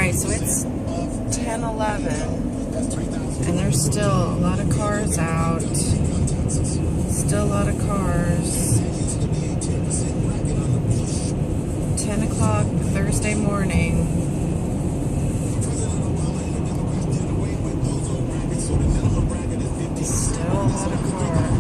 Alright, so it's 10:11, and there's still a lot of cars out. Still a lot of cars. 10 o'clock Thursday morning. Still a lot of cars.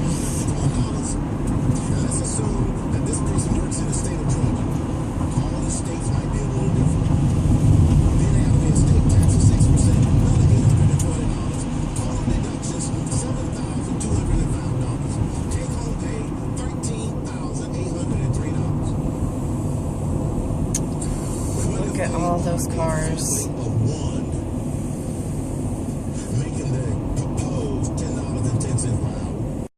Look at all those cars.